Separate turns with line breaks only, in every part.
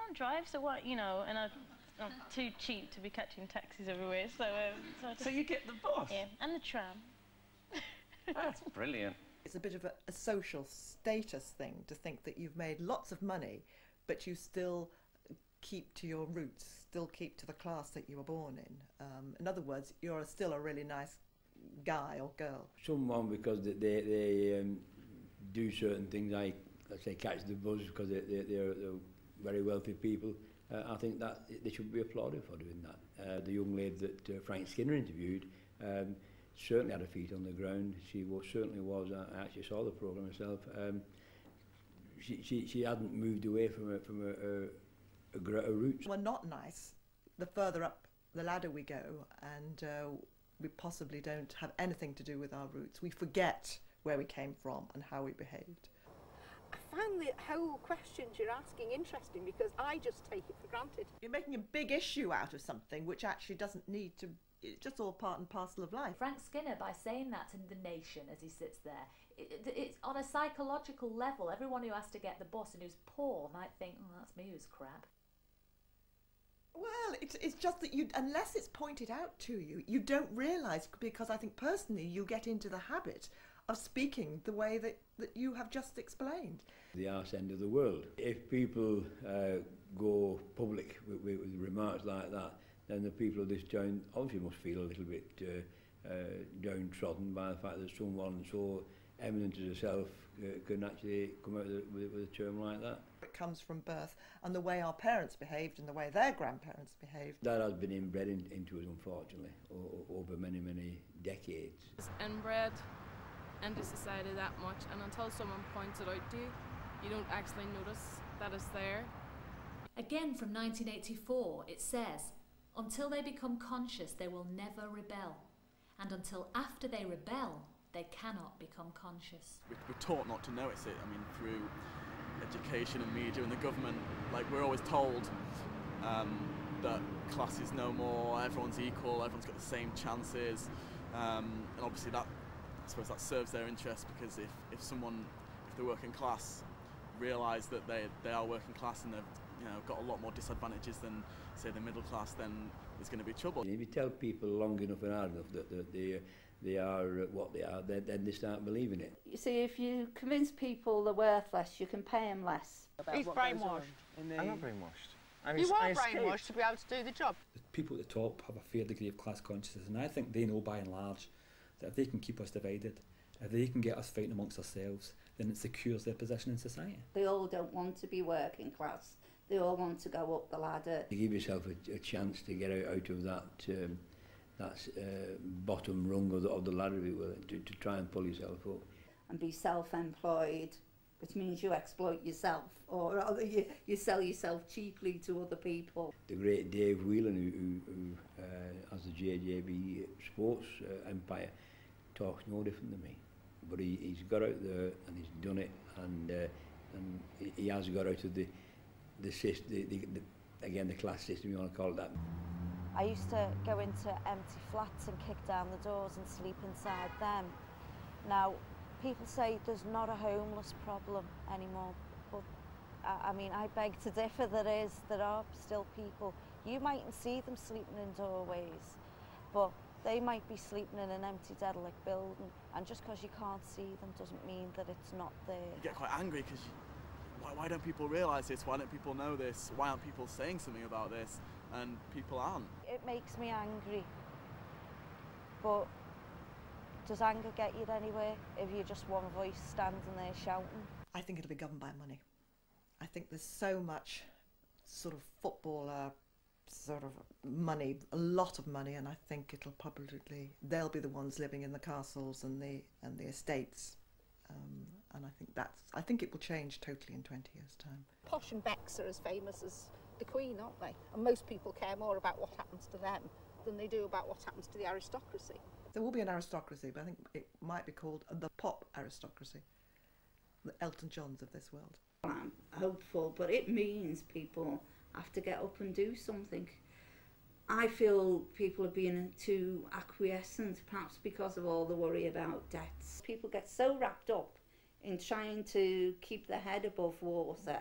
can't drive, so what, you know, and I'm too cheap to be catching taxis everywhere, so...
So you get the bus?
Yeah, and the tram.
That's brilliant.
It's a bit of a social status thing to think that you've made lots of money, but you still keep to your roots, still keep to the class that you were born in. In other words, you're still a really nice guy or girl.
Someone, because they do certain things, like, let's say, catch the bus because they're very wealthy people. I think that they should be applauded for doing that. The young lady that Frank Skinner interviewed certainly had her feet on the ground. She certainly was. I actually saw the programme myself. She hadn't moved away from her roots.
We're not nice the further up the ladder we go, and we possibly don't have anything to do with our roots. We forget where we came from and how we behaved.
I found the whole questions you're asking interesting because I just take it for granted.
You're making a big issue out of something which actually doesn't need to. It's just all part and parcel of life.
Frank Skinner, by saying that in The Nation as he sits there, it's on a psychological level. Everyone who has to get the bus and who's poor might think, oh, that's me who's crap.
Well, it's just that unless it's pointed out to you, you don't realise, because I think personally you get into the habit of speaking the way that you have just explained.
The arse end of the world. If people go public with remarks like that, then the people of this town obviously must feel a little bit downtrodden by the fact that someone so eminent as herself can actually come out with a term like that.
It comes from birth, and the way our parents behaved and the way their grandparents behaved.
That has been inbred into us, unfortunately, over many, many decades.
It's inbred into society that much, and until someone points it out to you, you don't actually notice that it's there.
Again from 1984, it says, until they become conscious, they will never rebel. And until after they rebel, they cannot become conscious.
We're taught not to notice it. I mean, through education and media and the government, like, we're always told that class is no more, everyone's equal, everyone's got the same chances. And obviously that, I suppose that serves their interest, because if the working class realise that they are working class and they've got a lot more disadvantages than, say, the middle class, then there's going to be trouble.
If you tell people long enough and hard enough that they are what they are, then they start believing it.
You see, if you convince people they're worthless, you can pay them less.
He's brainwashed.
I'm not brainwashed.
You are brainwashed to be able to do the job.
The people at the top have a fair degree of class consciousness, and I think they know by and large that if they can keep us divided, if they can get us fighting amongst ourselves, then it secures their position in society.
They all don't want to be working class. They all want to go up the ladder.
You give yourself a chance to get out of that bottom rung of the ladder, if you will, to try and pull yourself up.
And be self-employed, which means you exploit yourself, or rather you sell yourself cheaply to other people.
The great Dave Whelan, who has the JJB sports empire, talks no different than me. But he's got out there and he's done it, and he has got out of the class system, you want to call it that.
I used to go into empty flats and kick down the doors and sleep inside them. Now, people say there's not a homeless problem anymore, but I mean, I beg to differ. There are still people. You mightn't see them sleeping in doorways, but they might be sleeping in an empty derelict building, and just because you can't see them doesn't mean that it's not there.
You get quite angry because why don't people realise this? Why don't people know this? Why aren't people saying something about this? And people aren't.
It makes me angry, but does anger get you anywhere if you're just one voice standing there shouting?
I think it'll be governed by money. I think there's so much sort of footballer sort of money, a lot of money, and I think they'll be the ones living in the castles and the estates. And I think it will change totally in 20 years' time.
Posh and Becks are as famous as the Queen, aren't they? And most people care more about what happens to them than they do about what happens to the aristocracy.
There will be an aristocracy, but I think it might be called the pop aristocracy, the Elton Johns of this world.
I'm hopeful, but it means people have to get up and do something. I feel people are being too acquiescent, perhaps because of all the worry about debts. People get so wrapped up in trying to keep their head above water,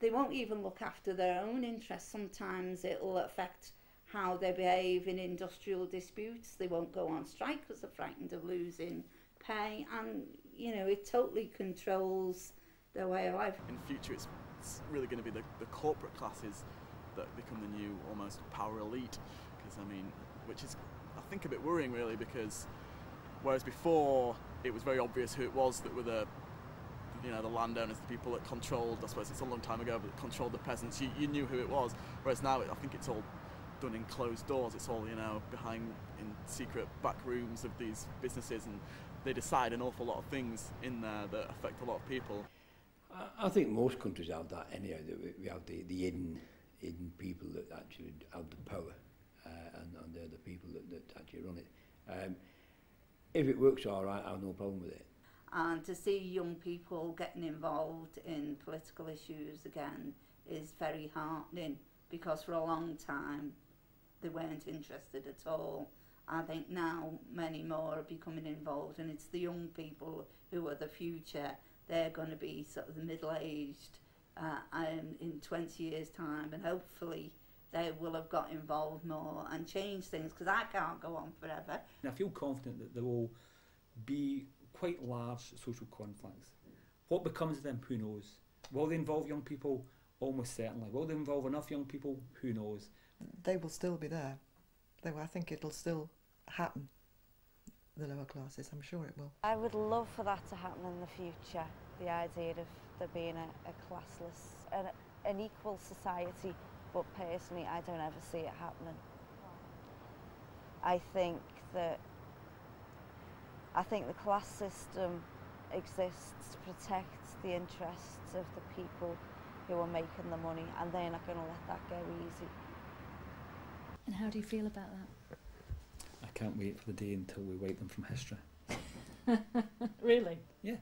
they won't even look after their own interests. Sometimes it'll affect how they behave in industrial disputes. They won't go on strike because they're frightened of losing pay, and you know, it totally controls their way of life.
In future, it's really going to be the corporate classes that become the new almost power elite, because I mean, which is I think a bit worrying really, because whereas before it was very obvious who it was that were the landowners, the people that controlled, I suppose it's a long time ago, but controlled the peasants, you knew who it was, whereas now I think it's all done in closed doors. It's all, you know, behind in secret back rooms of these businesses, and they decide an awful lot of things in there that affect a lot of people.
I think most countries have that anyhow. We have the hidden people that actually have the power, and they're the people that actually run it. If it works all right, I have no problem with it.
And to see young people getting involved in political issues again is very heartening, because for a long time they weren't interested at all. I think now many more are becoming involved, and it's the young people who are the future. They're going to be sort of the middle-aged in 20 years' time, and hopefully they will have got involved more and changed things, because I can't go on forever.
I feel confident that there will be quite large social conflicts. What becomes of them, who knows? Will they involve young people? Almost certainly. Will they involve enough young people? Who knows?
They will still be there. I think it'll still happen, the lower classes. I'm sure it will.
I would love for that to happen in the future, the idea of there being a classless, an equal society, but personally I don't ever see it happening. I think the class system exists to protect the interests of the people who are making the money, and they're not going to let that go easy.
And how do you feel about that?
I can't wait for the day until we wipe them from history.
Really?
Yeah.